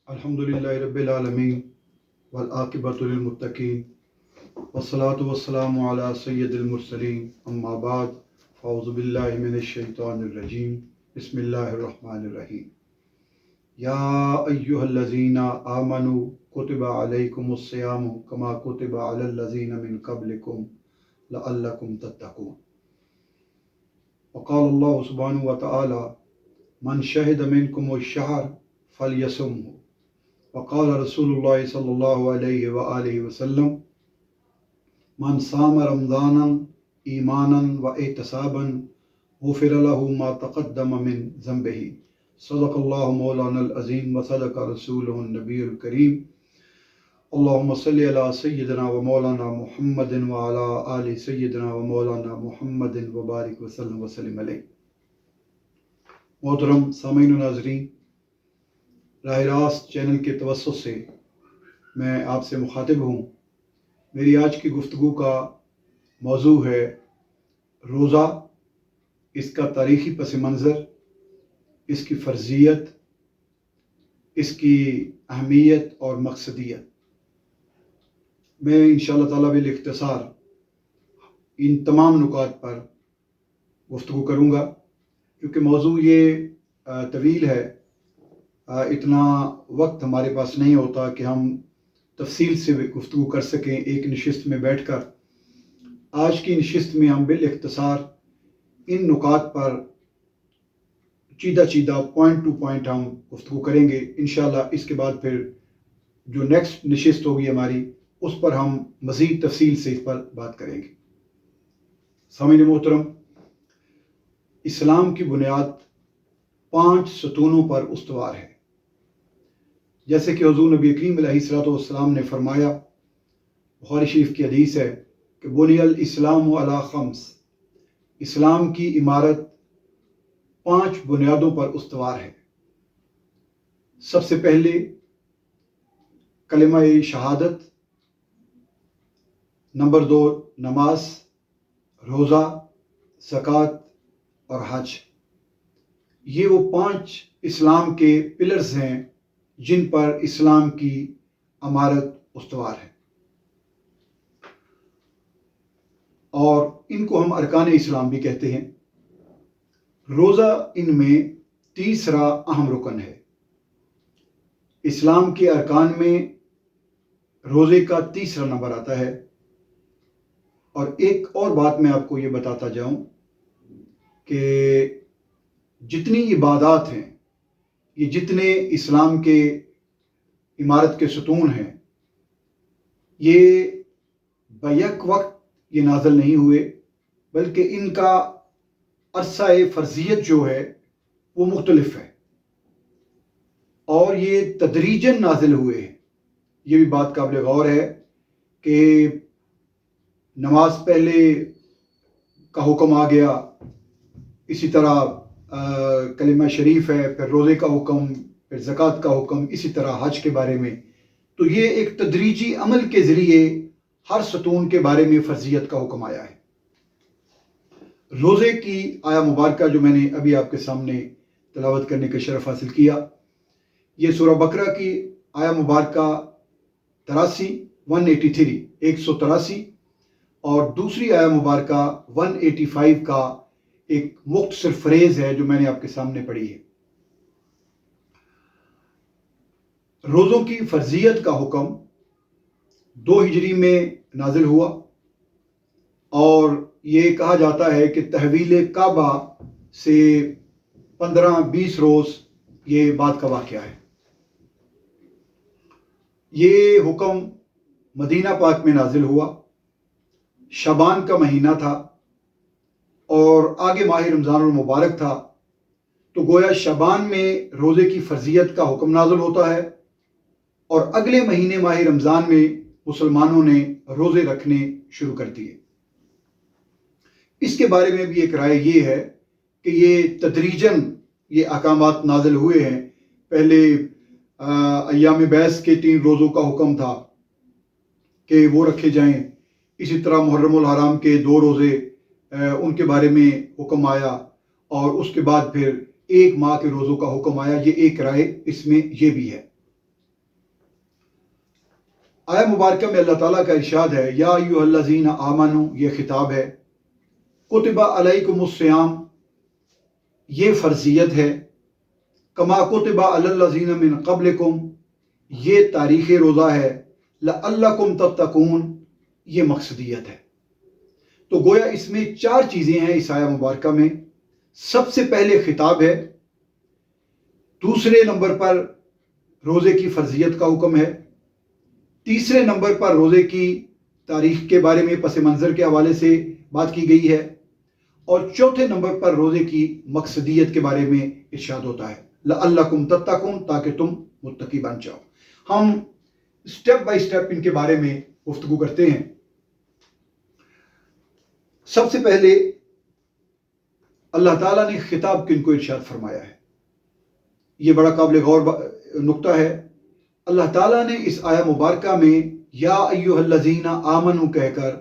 الحمدللہ رب العالمین والعاقبۃ للمتقین والصلاۃ والسلام علی سید المرسلین اما بعد فاعوذ باللہ من الشیطان الرجیم بسم اللہ الرحمن الرحیم یا ایہا الذین آمنوا کتب علیکم الصیام کما کتب علی الذین من قبلکم لعلکم تتقون وقال اللہ سبحانہ وتعالی من شہد منکم الشہر فلیصمہ وقال رسول اللہ صلی اللہ علیہ وآلہ وسلم من صام رمضانا ایمانا واحتسابا غفر له ما تقدم من ذنبہ صدق اللہ مولانا العظیم وصدق رسولہ النبی الکریم اللہم صلی علی سیدنا و مولانا محمد وعلی آل سیدنا و مولانا محمد وبارک وسلم وسلم علیہ۔ محترم سامعین و ناظرین، راہ راست چینل کے توسط سے میں آپ سے مخاطب ہوں۔ میری آج کی گفتگو کا موضوع ہے روزہ، اس کا تاریخی پس منظر، اس کی فرضیت، اس کی اہمیت اور مقصدیت۔ میں انشاءاللہ تعالیٰ بالاختصار ان تمام نکات پر گفتگو کروں گا، کیونکہ موضوع یہ طویل ہے، اتنا وقت ہمارے پاس نہیں ہوتا کہ ہم تفصیل سے گفتگو کر سکیں ایک نشست میں بیٹھ کر۔ آج کی نشست میں ہم بالاختصار ان نکات پر چیدہ پوائنٹ ٹو پوائنٹ ہم گفتگو کریں گے۔ انشاءاللہ اس کے بعد پھر جو نیکسٹ نشست ہوگی ہماری، اس پر ہم مزید تفصیل سے اس پر بات کریں گے۔ سامعین محترم، اسلام کی بنیاد 5 ستونوں پر استوار ہے، جیسے کہ حضور نبی کریم علیہ السلام نے فرمایا، بخاری شریف کی حدیث ہے کہ بنی الاسلام علی 5، اسلام کی عمارت 5 بنیادوں پر استوار ہے۔ سب سے پہلے کلمہ شہادت، نمبر 2 نماز، روزہ، زکوٰۃ اور حج۔ یہ وہ 5 اسلام کے پلرز ہیں جن پر اسلام کی عمارت استوار ہے، اور ان کو ہم ارکان اسلام بھی کہتے ہیں۔ روزہ ان میں تیسرا اہم رکن ہے۔ اسلام کے ارکان میں روزے کا تیسرا نمبر آتا ہے۔ اور ایک اور بات میں آپ کو یہ بتاتا جاؤں کہ جتنی عبادات ہیں، یہ جتنے اسلام کے عمارت کے ستون ہیں، یہ بیک وقت یہ نازل نہیں ہوئے، بلکہ ان کا عرصہ فرضیت جو ہے وہ مختلف ہے، اور یہ تدریجاً نازل ہوئے ہیں۔ یہ بھی بات قابل غور ہے کہ نماز پہلے کا حکم آ گیا، اسی طرح کلمہ شریف ہے، پھر روزے کا حکم، پھر زکوٰۃ کا حکم، اسی طرح حج کے بارے میں۔ تو یہ ایک تدریجی عمل کے ذریعے ہر ستون کے بارے میں فرضیت کا حکم آیا ہے۔ روزے کی آیا مبارکہ جو میں نے ابھی آپ کے سامنے تلاوت کرنے کا شرف حاصل کیا، یہ سورہ بقرہ کی آیا مبارکہ 183 اور دوسری آیا مبارکہ 185 کا ایک مختصر فریز ہے جو میں نے آپ کے سامنے پڑھی ہے۔ روزوں کی فرضیت کا حکم 2 ہجری میں نازل ہوا، اور یہ کہا جاتا ہے کہ تحویل کعبہ سے 15-20 روز یہ بات کا واقعہ ہے۔ یہ حکم مدینہ پاک میں نازل ہوا، شعبان کا مہینہ تھا، اور آگے ماہ رمضان المبارک تھا، تو گویا شعبان میں روزے کی فرضیت کا حکم نازل ہوتا ہے، اور اگلے مہینے ماہ رمضان میں مسلمانوں نے روزے رکھنے شروع کر دیے۔ اس کے بارے میں بھی ایک رائے یہ ہے کہ یہ تدریجاً یہ احکامات نازل ہوئے ہیں۔ پہلے ایام بیس کے 3 روزوں کا حکم تھا کہ وہ رکھے جائیں، اسی طرح محرم الحرام کے 2 روزے ان کے بارے میں حکم آیا، اور اس کے بعد پھر 1 ماہ کے روزوں کا حکم آیا۔ یہ ایک رائے اس میں یہ بھی ہے۔ آیا مبارکہ میں اللہ تعالیٰ کا ارشاد ہے یا ایھا الذین آمنو، یہ خطاب ہے. کتب علیکم الصیام، یہ فرضیت ہے. کما کتب علی الذین من قبلکم، یہ تاریخ روزہ ہے. لعلکم تتقون، یہ مقصدیت ہے. تو گویا اس میں 4 چیزیں ہیں اس آیہ مبارکہ میں. سب سے پہلے خطاب ہے، دوسرے نمبر پر روزے کی فرضیت کا حکم ہے، تیسرے نمبر پر روزے کی تاریخ کے بارے میں پس منظر کے حوالے سے بات کی گئی ہے، اور چوتھے نمبر پر روزے کی مقصدیت کے بارے میں ارشاد ہوتا ہے لعلکم تتقون، تاکہ تم متقی بن جاؤ. ہم سٹیپ بائی سٹیپ ان کے بارے میں گفتگو کرتے ہیں. سب سے پہلے اللہ تعالیٰ نے خطاب کن کو ارشاد فرمایا ہے، یہ بڑا قابل غور نقطہ ہے. اللہ تعالیٰ نے اس آیہ مبارکہ میں یا ایھا الذین آمنو کہہ کر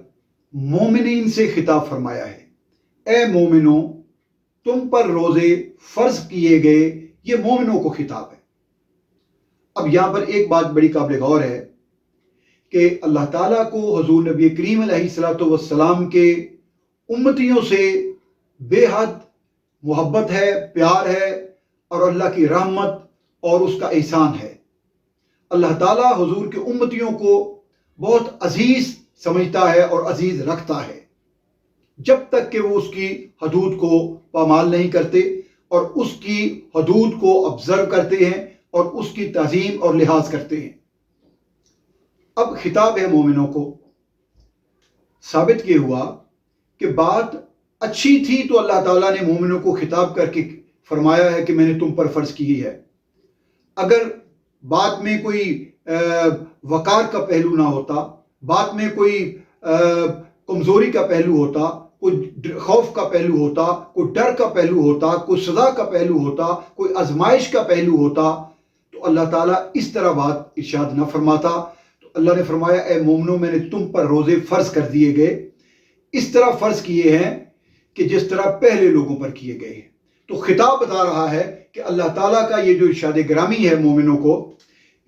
مومنین سے خطاب فرمایا ہے. اے مومنو، تم پر روزے فرض کیے گئے، یہ مومنوں کو خطاب ہے. اب یہاں پر ایک بات بڑی قابل غور ہے کہ اللہ تعالیٰ کو حضور نبی کریم علیہ الصلوۃ والسلام کے امتیوں سے بے حد محبت ہے، پیار ہے، اور اللہ کی رحمت اور اس کا احسان ہے. اللہ تعالیٰ حضور کے امتیوں کو بہت عزیز سمجھتا ہے اور عزیز رکھتا ہے، جب تک کہ وہ اس کی حدود کو پامال نہیں کرتے اور اس کی حدود کو آبزرو کرتے ہیں اور اس کی تعظیم اور لحاظ کرتے ہیں. اب خطاب ہے مومنوں کو. ثابت یہ ہوا کہ بات اچھی تھی تو اللہ تعالیٰ نے مومنوں کو خطاب کر کے فرمایا ہے کہ میں نے تم پر فرض کی ہے. اگر بات میں کوئی وقار کا پہلو نہ ہوتا، بات میں کوئی کمزوری کا پہلو ہوتا، کوئی خوف کا پہلو ہوتا، کوئی ڈر کا پہلو ہوتا، کوئی سزا کا پہلو ہوتا، کوئی آزمائش کا پہلو ہوتا، تو اللہ تعالیٰ اس طرح بات ارشاد نہ فرماتا. تو اللہ نے فرمایا اے مومنو، میں نے تم پر روزے فرض کر دیے گئے، اس طرح فرض کیے ہیں کہ جس طرح پہلے لوگوں پر کیے گئے ہیں. تو خطاب بتا رہا ہے کہ اللہ تعالیٰ کا یہ جو ارشاد گرامی ہے مومنوں کو،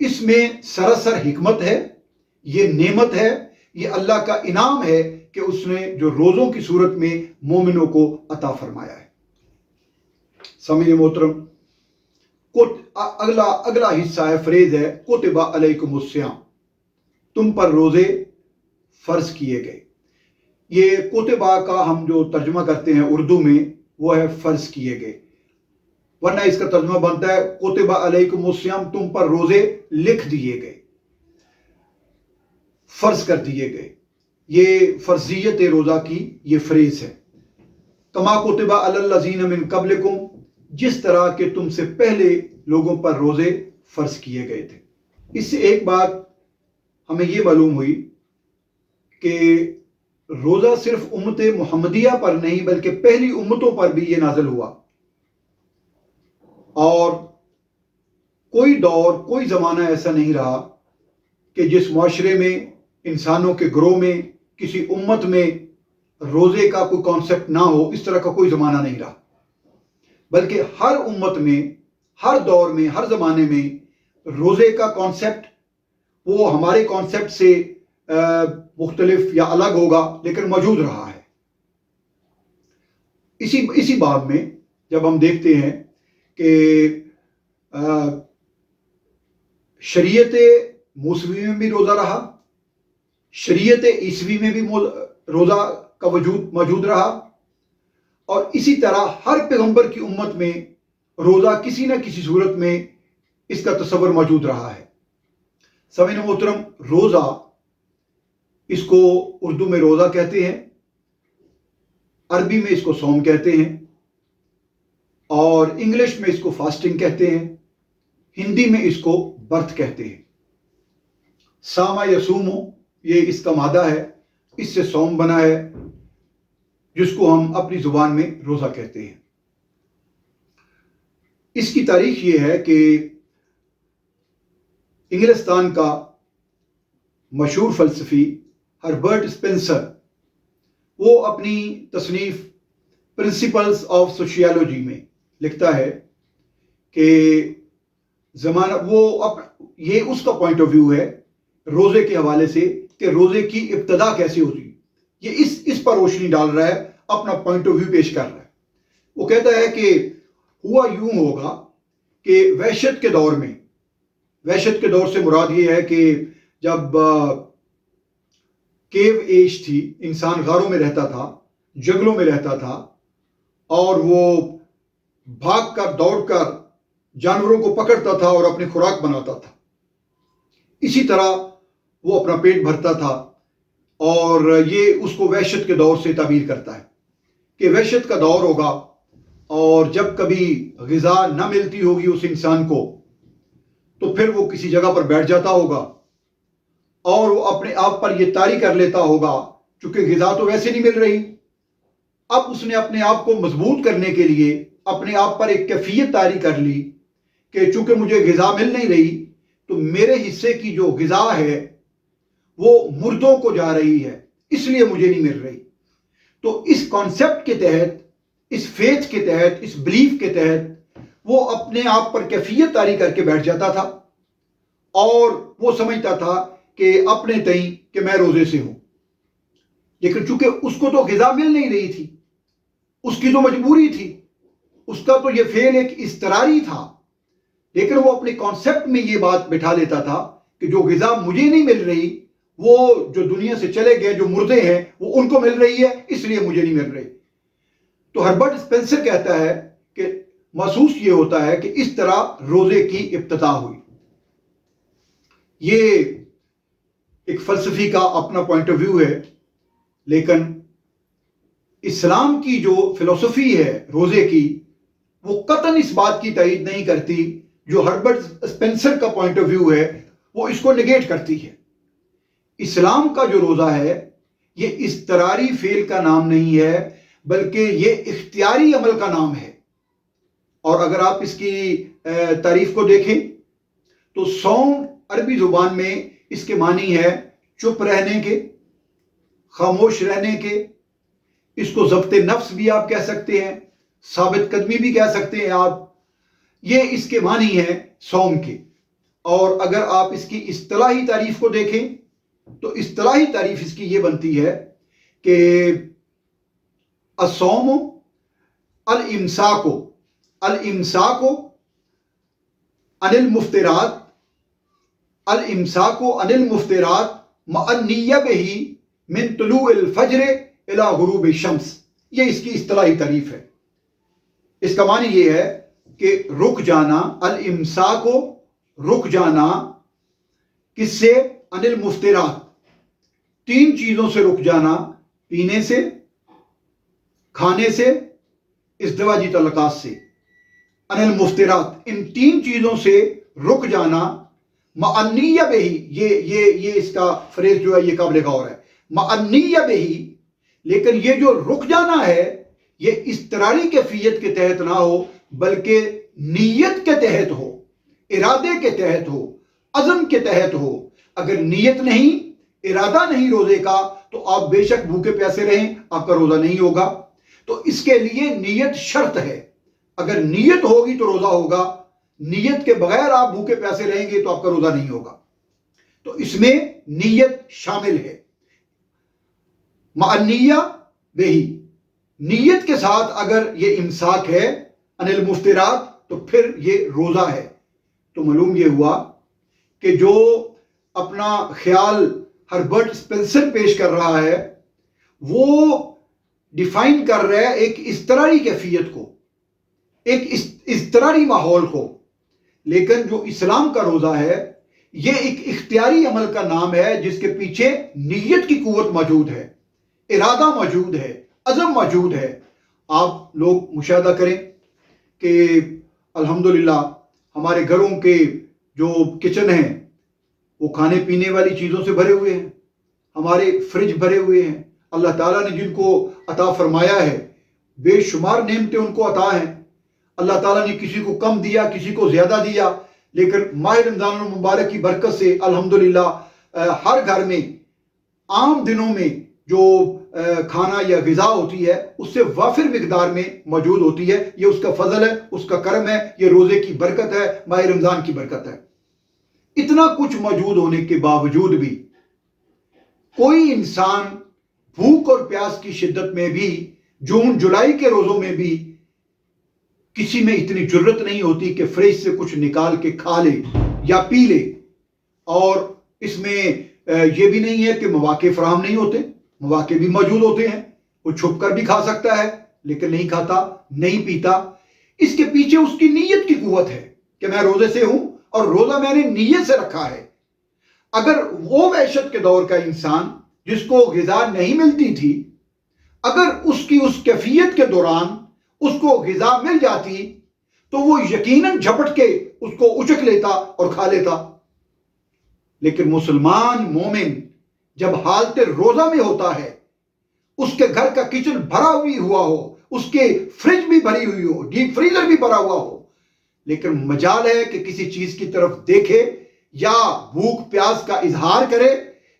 اس میں سراسر حکمت ہے، یہ نعمت ہے، یہ اللہ کا انعام ہے کہ اس نے جو روزوں کی صورت میں مومنوں کو عطا فرمایا ہے. سامعین محترم، اگلا حصہ ہے، فریز ہے کتب علیکم الصیام، تم پر روزے فرض کیے گئے. یہ کتبہ کا ہم جو ترجمہ کرتے ہیں اردو میں وہ ہے فرض کیے گئے، ورنہ اس کا ترجمہ بنتا ہے کتب علیکم الصیام، تم پر روزے لکھ دیے گئے، فرض کر دیے گئے. یہ فرضیت روزہ کی یہ فریز ہے. کما کتب علی الذین من قبلکم، جس طرح کہ تم سے پہلے لوگوں پر روزے فرض کیے گئے تھے. اس سے ایک بات ہمیں یہ معلوم ہوئی کہ روزہ صرف امت محمدیہ پر نہیں بلکہ پہلی امتوں پر بھی یہ نازل ہوا، اور کوئی دور، کوئی زمانہ ایسا نہیں رہا کہ جس معاشرے میں، انسانوں کے گروہ میں، کسی امت میں روزے کا کوئی کانسیپٹ نہ ہو. اس طرح کا کوئی زمانہ نہیں رہا، بلکہ ہر امت میں، ہر دور میں، ہر زمانے میں روزے کا کانسیپٹ وہ ہمارے کانسیپٹ سے مختلف یا الگ ہوگا لیکن موجود رہا ہے. اسی باب میں جب ہم دیکھتے ہیں کہ شریعت موسوی میں بھی روزہ رہا، شریعت عیسوی میں بھی روزہ کا وجود موجود رہا، اور اسی طرح ہر پیغمبر کی امت میں روزہ کسی نہ کسی صورت میں اس کا تصور موجود رہا ہے. سامعین محترم، روزہ، اس کو اردو میں روزہ کہتے ہیں، عربی میں اس کو صوم کہتے ہیں، اور انگلش میں اس کو فاسٹنگ کہتے ہیں، ہندی میں اس کو برت کہتے ہیں. ساما یسومو، یہ اس کا مادہ ہے، اس سے صوم بنا ہے، جس کو ہم اپنی زبان میں روزہ کہتے ہیں. اس کی تاریخ یہ ہے کہ انگلستان کا مشہور فلسفی ہربرٹ اسپنسر، وہ اپنی تصنیف پرنسپلز آف سوشیالوجی میں لکھتا ہے کہ یہ اس کا پوائنٹ آف ویو ہے روزے کے حوالے سے کہ روزے کی ابتدا کیسے ہوتی ہے. یہ اس پر روشنی ڈال رہا ہے, اپنا پوائنٹ آف ویو پیش کر رہا ہے. وہ کہتا ہے کہ ہوا یوں ہوگا کہ وحشت کے دور میں, وحشت کے دور سے مراد یہ ہے کہ جب کیو ایج تھی, انسان غاروں میں رہتا تھا, جنگلوں میں رہتا تھا, اور وہ بھاگ کر دوڑ کر جانوروں کو پکڑتا تھا اور اپنی خوراک بناتا تھا. اسی طرح وہ اپنا پیٹ بھرتا تھا, اور یہ اس کو وحشت کے دور سے تعبیر کرتا ہے کہ وحشت کا دور ہوگا, اور جب کبھی غذا نہ ملتی ہوگی اس انسان کو تو پھر وہ کسی جگہ پر بیٹھ جاتا ہوگا اور وہ اپنے آپ پر یہ طاری کر لیتا ہوگا, چونکہ غذا تو ویسے نہیں مل رہی. اب اس نے اپنے آپ کو مضبوط کرنے کے لیے اپنے آپ پر ایک کیفیت طاری کر لی کہ چونکہ مجھے غذا مل نہیں رہی تو میرے حصے کی جو غذا ہے وہ مردوں کو جا رہی ہے, اس لیے مجھے نہیں مل رہی. تو اس کانسیپٹ کے تحت, اس فیتھ کے تحت, اس بلیف کے تحت وہ اپنے آپ پر کیفیت طاری کر کے بیٹھ جاتا تھا, اور وہ سمجھتا تھا کہ اپنے تئیں کہ میں روزے سے ہوں. لیکن چونکہ اس کو تو غذا مل نہیں رہی تھی, اس کی تو مجبوری تھی, اس کا تو یہ فعل ایک اضطراری تھا, لیکن وہ اپنے کانسیپٹ میں یہ بات بٹھا لیتا تھا کہ جو غذا مجھے نہیں مل رہی وہ جو دنیا سے چلے گئے, جو مردے ہیں, وہ ان کو مل رہی ہے, اس لیے مجھے نہیں مل رہی. تو ہربرٹ اسپینسر کہتا ہے کہ محسوس یہ ہوتا ہے کہ اس طرح روزے کی ابتدا ہوئی. یہ ایک فلسفی کا اپنا پوائنٹ آف ویو ہے, لیکن اسلام کی جو فلسفی ہے روزے کی وہ قطعاً اس بات کی تائید نہیں کرتی. جو ہربرٹ اسپینسر کا پوائنٹ آف ویو ہے وہ اس کو نگیٹ کرتی ہے. اسلام کا جو روزہ ہے یہ اضطراری فعل کا نام نہیں ہے, بلکہ یہ اختیاری عمل کا نام ہے. اور اگر آپ اس کی تعریف کو دیکھیں تو صوم عربی زبان میں اس کے معنی ہے چپ رہنے کے, خاموش رہنے کے. اس کو ضبط نفس بھی آپ کہہ سکتے ہیں, ثابت قدمی بھی کہہ سکتے ہیں آپ. یہ اس کے معنی ہے صوم کے. اور اگر آپ اس کی اصطلاحی تعریف کو دیکھیں تو اصطلاحی تعریف اس کی یہ بنتی ہے کہ الصوم الامساک عن المفطرات, الامساک عن المفطرات مع النیہ بہ من طلوع الفجر الى غروب الشمس. یہ اس کی اصطلاحی تعریف ہے. اس کا معنی یہ ہے کہ رک جانا, الامساک رک جانا, کس سے؟ عن المفطرات, تین چیزوں سے رک جانا, پینے سے, کھانے سے, ازدواجی تعلقات سے. عن المفطرات, ان تین چیزوں سے رک جانا. مع النیہ بہ, یہ اس کا فریز جو ہے یہ قابل غور ہے. مع النیہ بہ, لیکن یہ جو رک جانا ہے یہ اضطراری کیفیت کے تحت نہ ہو بلکہ نیت کے تحت ہو, ارادے کے تحت ہو, عزم کے تحت ہو. اگر نیت نہیں, ارادہ نہیں روزے کا تو آپ بے شک بھوکے پیاسے رہیں, آپ کا روزہ نہیں ہوگا. تو اس کے لیے نیت شرط ہے. اگر نیت ہوگی تو روزہ ہوگا, نیت کے بغیر آپ بھوکے پیاسے رہیں گے تو آپ کا روزہ نہیں ہوگا. تو اس میں نیت شامل ہے. مع النیہ بہ, نیت کے ساتھ اگر یہ امساک ہے عن المفطرات تو پھر یہ روزہ ہے. تو معلوم یہ ہوا کہ جو اپنا خیال ہربرٹ اسپینسر پیش کر رہا ہے وہ ڈیفائن کر رہا ہے ایک اضطراری کیفیت کو, ایک اضطراری ماحول کو. لیکن جو اسلام کا روزہ ہے یہ ایک اختیاری عمل کا نام ہے جس کے پیچھے نیت کی قوت موجود ہے, ارادہ موجود ہے, عزم موجود ہے. آپ لوگ مشاہدہ کریں کہ الحمدللہ ہمارے گھروں کے جو کچن ہیں وہ کھانے پینے والی چیزوں سے بھرے ہوئے ہیں, ہمارے فریج بھرے ہوئے ہیں. اللہ تعالیٰ نے جن کو عطا فرمایا ہے بے شمار نعمتیں ان کو عطا ہیں. اللہ تعالیٰ نے کسی کو کم دیا, کسی کو زیادہ دیا, لیکن ماہ رمضان المبارک کی برکت سے الحمدللہ ہر گھر میں عام دنوں میں جو کھانا یا غذا ہوتی ہے اس سے وافر مقدار میں موجود ہوتی ہے. یہ اس کا فضل ہے, اس کا کرم ہے, یہ روزے کی برکت ہے, ماہ رمضان کی برکت ہے. اتنا کچھ موجود ہونے کے باوجود بھی کوئی انسان بھوک اور پیاس کی شدت میں بھی جون جولائی کے روزوں میں بھی کسی میں اتنی جرت نہیں ہوتی کہ فریج سے کچھ نکال کے کھا لے یا پی لے. اور اس میں یہ بھی نہیں ہے کہ مواقع فراہم نہیں ہوتے، مواقع بھی موجود ہوتے ہیں. وہ چھپ کر بھی کھا سکتا ہے لیکن نہیں کھاتا، نہیں پیتا. اس کے پیچھے اس کی نیت کی قوت ہے کہ میں روزے سے ہوں اور روزہ میں نے نیت سے رکھا ہے. اگر وہ وحشت کے دور کا انسان جس کو غذا نہیں ملتی تھی، اگر اس کی اس کیفیت کے دوران اس کو غذا مل جاتی تو وہ یقیناً جھپٹ کے اس کو اچک لیتا اور کھا لیتا. لیکن مسلمان مومن جب حالت روزہ میں ہوتا ہے، اس کے گھر کا کچن بھرا ہوئی ہوا ہو، اس کے فریج بھی بھری ہوئی ہو، ڈیپ فریزر بھی بھرا ہوا ہو، لیکن مجال ہے کہ کسی چیز کی طرف دیکھے یا بھوک پیاس کا اظہار کرے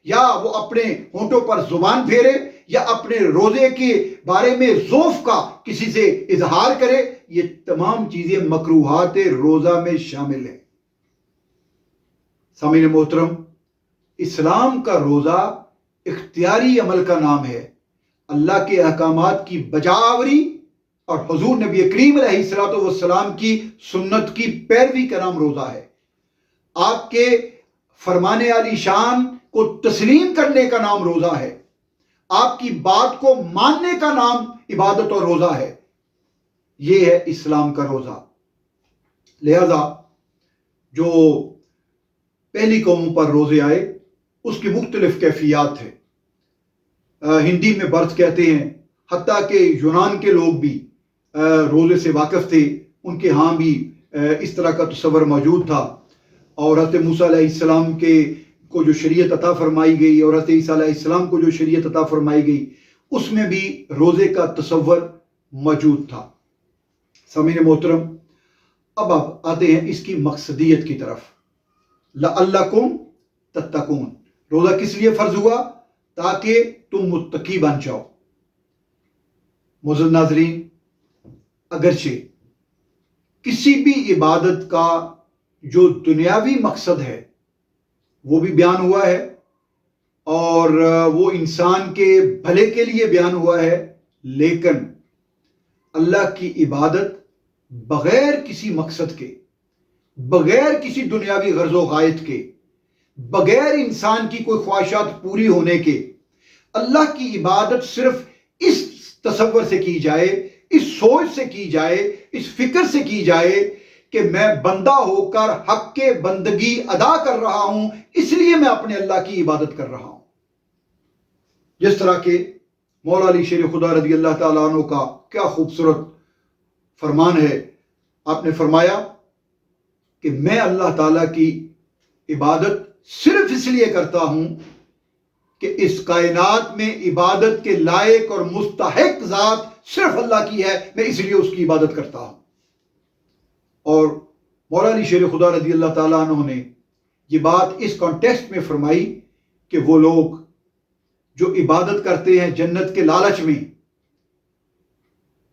یا وہ اپنے ہونٹوں پر زبان پھیرے یا اپنے روزے کے بارے میں ذوف کا کسی سے اظہار کرے. یہ تمام چیزیں مکروہات روزہ میں شامل ہیں. سامعین محترم، اسلام کا روزہ اختیاری عمل کا نام ہے. اللہ کے احکامات کی بجاوری اور حضور نبی کریم علیہ الصلوۃ والسلام کی سنت کی پیروی کا نام روزہ ہے. آپ کے فرمان علی شان کو تسلیم کرنے کا نام روزہ ہے. آپ کی بات کو ماننے کا نام عبادت اور روزہ ہے. یہ ہے اسلام کا روزہ. لہذا جو پہلی قوموں پر روزے آئے اس کی مختلف کیفیات ہیں. ہندی میں برت کہتے ہیں، حتیٰ کہ یونان کے لوگ بھی روزے سے واقف تھے. ان کے ہاں بھی اس طرح کا تصور موجود تھا. اور حضرت موسیٰ علیہ السلام کو جو شریعت عطا فرمائی گئی اور حضرت عیسیٰ علیہ السلام کو جو شریعت عطا فرمائی گئی، اس میں بھی روزے کا تصور موجود تھا. سامعین محترم، اب آپ آتے ہیں اس کی مقصدیت کی طرف. لعلکم تتقون، روزہ کس لیے فرض ہوا؟ تاکہ تم متقی بن جاؤ. معزز ناظرین، اگرچہ کسی بھی عبادت کا جو دنیاوی مقصد ہے وہ بھی بیان ہوا ہے اور وہ انسان کے بھلے کے لیے بیان ہوا ہے، لیکن اللہ کی عبادت بغیر کسی مقصد کے، بغیر کسی دنیاوی غرض و غایت کے، بغیر انسان کی کوئی خواہشات پوری ہونے کے، اللہ کی عبادت صرف اس تصور سے کی جائے، اس سوچ سے کی جائے، اس فکر سے کی جائے کہ میں بندہ ہو کر حق کے بندگی ادا کر رہا ہوں، اس لیے میں اپنے اللہ کی عبادت کر رہا ہوں. جس طرح کہ مولا علی شیر خدا رضی اللہ تعالیٰ عنہ کا کیا خوبصورت فرمان ہے. آپ نے فرمایا کہ میں اللہ تعالیٰ کی عبادت صرف اس لیے کرتا ہوں کہ اس کائنات میں عبادت کے لائق اور مستحق ذات صرف اللہ کی ہے، میں اس لیے اس کی عبادت کرتا ہوں. اور مولا علی شیر خدا رضی اللہ تعالیٰ عنہ نے یہ بات اس کانٹیکسٹ میں فرمائی کہ وہ لوگ جو عبادت کرتے ہیں جنت کے لالچ میں،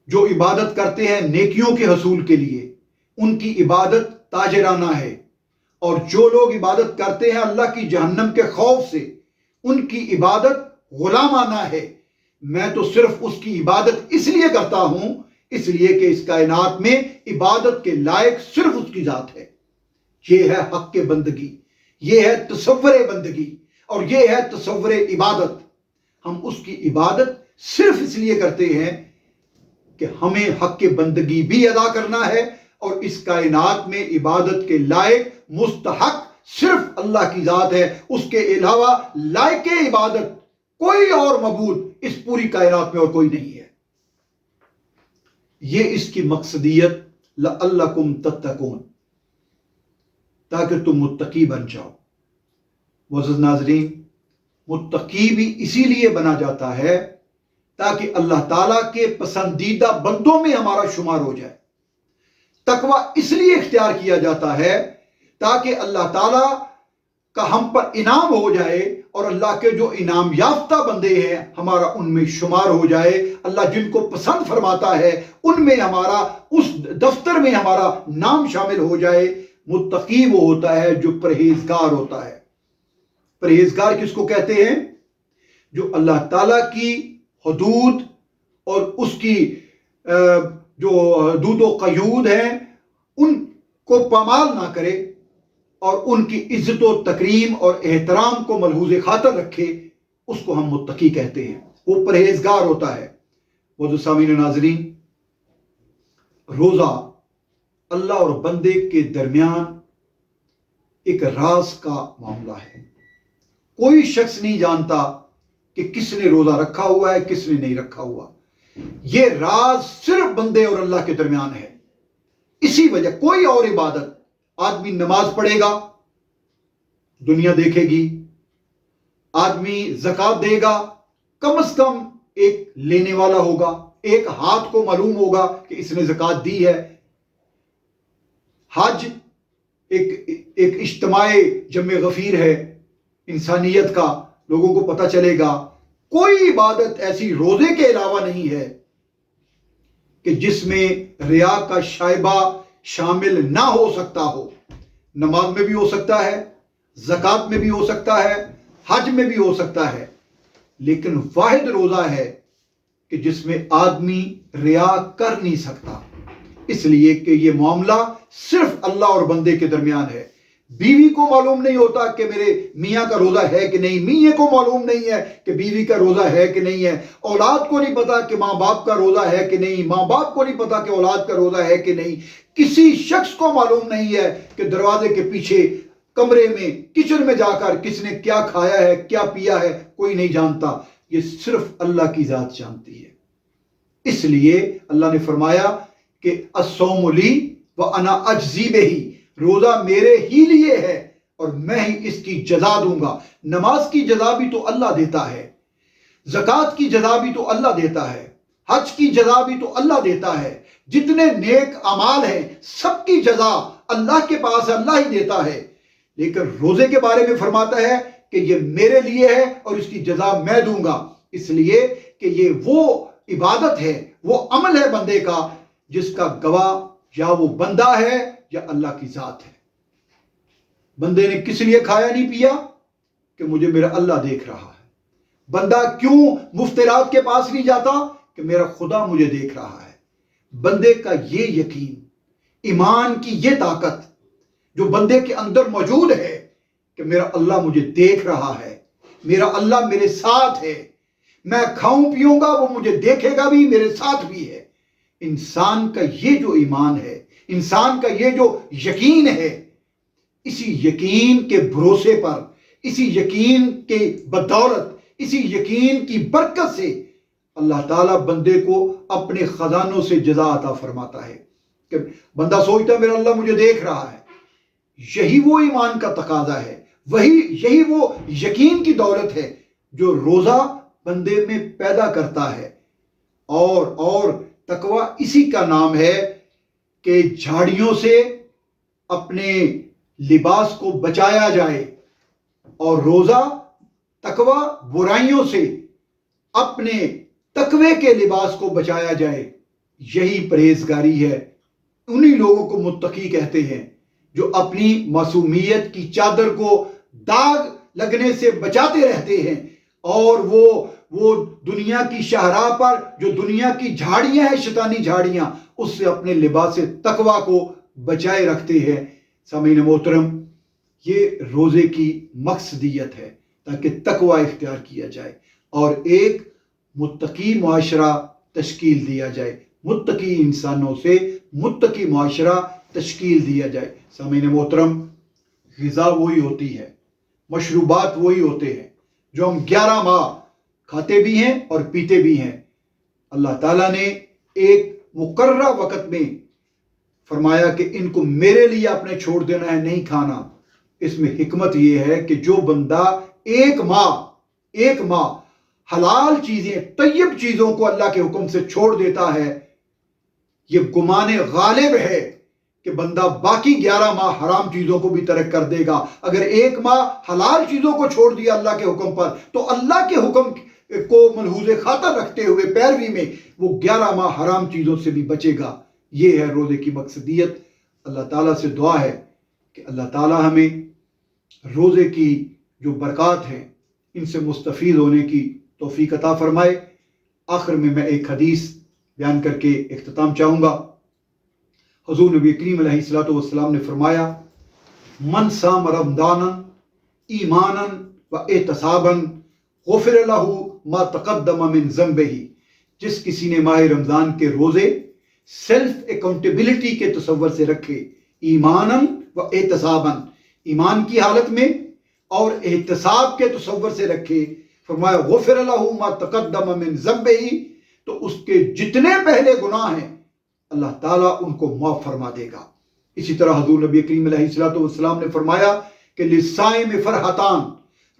جو عبادت کرتے ہیں نیکیوں کے حصول کے لیے، ان کی عبادت تاجرانہ ہے. اور جو لوگ عبادت کرتے ہیں اللہ کی جہنم کے خوف سے، ان کی عبادت غلامانہ ہے. میں تو صرف اس کی عبادت اس لیے کرتا ہوں، اس لیے کہ اس کائنات میں عبادت کے لائق صرف اس کی ذات ہے. یہ ہے حق کے بندگی، یہ ہے تصور بندگی اور یہ ہے تصور عبادت. ہم اس کی عبادت صرف اس لیے کرتے ہیں کہ ہمیں حق کے بندگی بھی ادا کرنا ہے اور اس کائنات میں عبادت کے لائق مستحق صرف اللہ کی ذات ہے. اس کے علاوہ لائق عبادت کوئی اور معبود اس پوری کائنات میں اور کوئی نہیں ہے. یہ اس کی مقصدیت لعلکم تتقون، تاکہ تم متقی بن جاؤ. معزز ناظرین، متقی بھی اسی لیے بنا جاتا ہے تاکہ اللہ تعالیٰ کے پسندیدہ بندوں میں ہمارا شمار ہو جائے. تقوی اس لیے اختیار کیا جاتا ہے تاکہ اللہ تعالیٰ کا ہم پر انعام ہو جائے اور اللہ کے جو انعام یافتہ بندے ہیں ہمارا ان میں شمار ہو جائے. اللہ جن کو پسند فرماتا ہے ان میں ہمارا، اس دفتر میں ہمارا نام شامل ہو جائے. متقی وہ ہوتا ہے جو پرہیزگار ہوتا ہے۔ پرہیزگار کس کو کہتے ہیں؟ جو اللہ تعالیٰ کی حدود اور اس کی جو حدود و قیود ہیں ان کو پامال نہ کرے اور ان کی عزت و تکریم اور احترام کو ملحوظ خاطر رکھے، اس کو ہم متقی کہتے ہیں، وہ پرہیزگار ہوتا ہے۔ معزز سامعین و ناظرین، روزہ اللہ اور بندے کے درمیان ایک راز کا معاملہ ہے۔ کوئی شخص نہیں جانتا کہ کس نے روزہ رکھا ہوا ہے، کس نے نہیں رکھا ہوا۔ یہ راز صرف بندے اور اللہ کے درمیان ہے۔ اسی وجہ کوئی اور عبادت، آدمی نماز پڑھے گا دنیا دیکھے گی، آدمی زکوٰۃ دے گا کم از کم ایک لینے والا ہوگا، ایک ہاتھ کو معلوم ہوگا کہ اس نے زکوٰۃ دی ہے۔ حج ایک اجتماع جمع غفیر ہے انسانیت کا، لوگوں کو پتہ چلے گا۔ کوئی عبادت ایسی روزے کے علاوہ نہیں ہے کہ جس میں ریا کا شائبہ شامل نہ ہو سکتا ہو۔ نماز میں بھی ہو سکتا ہے، زکوٰۃ میں بھی ہو سکتا ہے، حج میں بھی ہو سکتا ہے، لیکن واحد روزہ ہے کہ جس میں آدمی ریا کر نہیں سکتا، اس لیے کہ یہ معاملہ صرف اللہ اور بندے کے درمیان ہے۔ بیوی کو معلوم نہیں ہوتا کہ میرے میاں کا روزہ ہے کہ نہیں، میاں کو معلوم نہیں ہے کہ بیوی کا روزہ ہے کہ نہیں ہے، اولاد کو نہیں پتا کہ ماں باپ کا روزہ ہے کہ نہیں، ماں باپ کو نہیں پتا کہ اولاد کا روزہ ہے کہ نہیں، کسی شخص کو معلوم نہیں ہے کہ دروازے کے پیچھے کمرے میں کچن میں جا کر کس نے کیا کھایا ہے، کیا پیا ہے، کوئی نہیں جانتا۔ یہ صرف اللہ کی ذات جانتی ہے۔ اس لیے اللہ نے فرمایا کہ الصوم لی وانا اجزی بہ، روزہ میرے ہی لیے ہے اور میں ہی اس کی جزا دوں گا۔ نماز کی جزا بھی تو اللہ دیتا ہے، زکوٰۃ کی جزا بھی تو اللہ دیتا ہے، حج کی جزا بھی تو اللہ دیتا ہے، جتنے نیک اعمال ہیں سب کی جزا اللہ کے پاس اللہ ہی دیتا ہے۔ لیکن روزے کے بارے میں فرماتا ہے کہ یہ میرے لیے ہے اور اس کی جزا میں دوں گا، اس لیے کہ یہ وہ عبادت ہے، وہ عمل ہے بندے کا جس کا گواہ یا وہ بندہ ہے یا اللہ کی ذات ہے۔ بندے نے کس لیے کھایا نہیں پیا؟ کہ مجھے میرا اللہ دیکھ رہا ہے۔ بندہ کیوں مفترات کے پاس نہیں جاتا؟ کہ میرا خدا مجھے دیکھ رہا ہے۔ بندے کا یہ یقین، ایمان کی یہ طاقت جو بندے کے اندر موجود ہے کہ میرا اللہ مجھے دیکھ رہا ہے، میرا اللہ میرے ساتھ ہے، میں کھاؤں پیوں گا وہ مجھے دیکھے گا بھی، میرے ساتھ بھی ہے۔ انسان کا یہ جو ایمان ہے، انسان کا یہ جو یقین ہے، اسی یقین کے بھروسے پر، اسی یقین کے بدولت، اسی یقین کی برکت سے اللہ تعالیٰ بندے کو اپنے خزانوں سے جزا عطا فرماتا ہے۔ کہ بندہ سوچتا ہے میرا اللہ مجھے دیکھ رہا ہے، یہی وہ ایمان کا تقاضا ہے، یہی وہ یقین کی دولت ہے جو روزہ بندے میں پیدا کرتا ہے۔ اور تقویٰ اسی کا نام ہے کہ جھاڑیوں سے اپنے لباس کو بچایا جائے، اور روزہ تقویٰ برائیوں سے اپنے تقوی کے لباس کو بچایا جائے۔ یہی پرہیزگاری ہے۔ انہی لوگوں کو متقی کہتے ہیں جو اپنی معصومیت کی چادر کو داغ لگنے سے بچاتے رہتے ہیں، اور وہ دنیا کی شاہراہ پر جو دنیا کی جھاڑیاں ہیں، شیطانی جھاڑیاں، اس سے اپنے لباس تقویٰ کو بچائے رکھتے ہیں۔ سامعین محترم، یہ روزے کی مقصدیت ہے تاکہ تقویٰ اختیار کیا جائے اور ایک متقی معاشرہ تشکیل دیا جائے، متقی انسانوں سے متقی معاشرہ تشکیل دیا جائے۔ سامعین محترم، غذا وہی ہوتی ہے، مشروبات وہی ہوتے ہیں جو ہم 11 ماہ کھاتے بھی ہیں اور پیتے بھی ہیں۔ اللہ تعالیٰ نے ایک مقررہ وقت میں فرمایا کہ ان کو میرے لیے اپنے چھوڑ دینا ہے، نہیں کھانا۔ اس میں حکمت یہ ہے کہ جو بندہ ایک ماہ حلال چیزیں، طیب چیزوں کو اللہ کے حکم سے چھوڑ دیتا ہے، یہ گمان غالب ہے کہ بندہ باقی 11 ماہ حرام چیزوں کو بھی ترک کر دے گا۔ اگر ایک ماہ حلال چیزوں کو چھوڑ دیا اللہ کے حکم پر، تو اللہ کے حکم کو ملحوظ خاطر رکھتے ہوئے پیروی میں وہ 11 ماہ حرام چیزوں سے بھی بچے گا۔ یہ ہے روزے کی مقصدیت۔ اللہ تعالیٰ سے دعا ہے کہ اللہ تعالی ہمیں روزے کی جو برکات ہیں ان سے مستفید ہونے کی توفیق عطا فرمائے۔ آخر میں ایک حدیث بیان کر کے اختتام چاہوں گا۔ حضور نبی کریم علیہ الصلوۃ والسلام نے فرمایا، من صام رمضانا ایمانا و احتسابا غفر لہ ما تقدم من ذنبہ، جس کسی نے ماہ رمضان کے روزے سیلف اکاؤنٹیبلٹی کے تصور سے رکھے، ایمانا و احتسابا، ایمان کی حالت میں اور احتساب کے تصور سے رکھے، فرمایا غفر لہ ما تقدم من ذنبہ، تو اس کے جتنے پہلے گناہ ہیں اللہ تعالیٰ ان کو معاف فرما دے گا۔ اسی طرح حضور نبی کریم علیہ الصلوۃ والسلام نے فرمایا کہ للصائم فرحتان،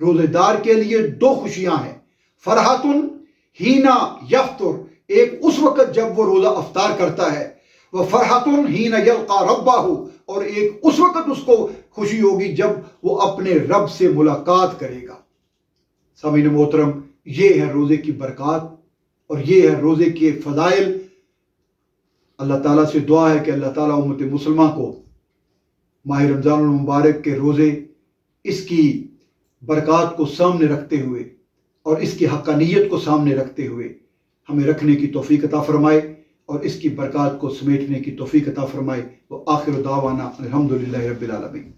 روزے دار کے لیے دو خوشیاں ہیں، فرحت حین یفطر، ایک اس وقت جب وہ روزہ افطار کرتا ہے، وہ فرحت حین یلقی ربہ، اور ایک اس وقت اس کو خوشی ہوگی جب وہ اپنے رب سے ملاقات کرے گا۔ سامعین محترم، یہ ہے روزے کی برکات اور یہ ہے روزے کے فضائل۔ اللہ تعالیٰ سے دعا ہے کہ اللہ تعالیٰ امت مسلمہ کو ماہ رمضان المبارک کے روزے اس کی برکات کو سامنے رکھتے ہوئے اور اس کی حقانیت کو سامنے رکھتے ہوئے ہمیں رکھنے کی توفیق عطا فرمائے اور اس کی برکات کو سمیٹنے کی توفیق عطا فرمائے۔ وآخر دعوانا الحمدللہ رب العالمین۔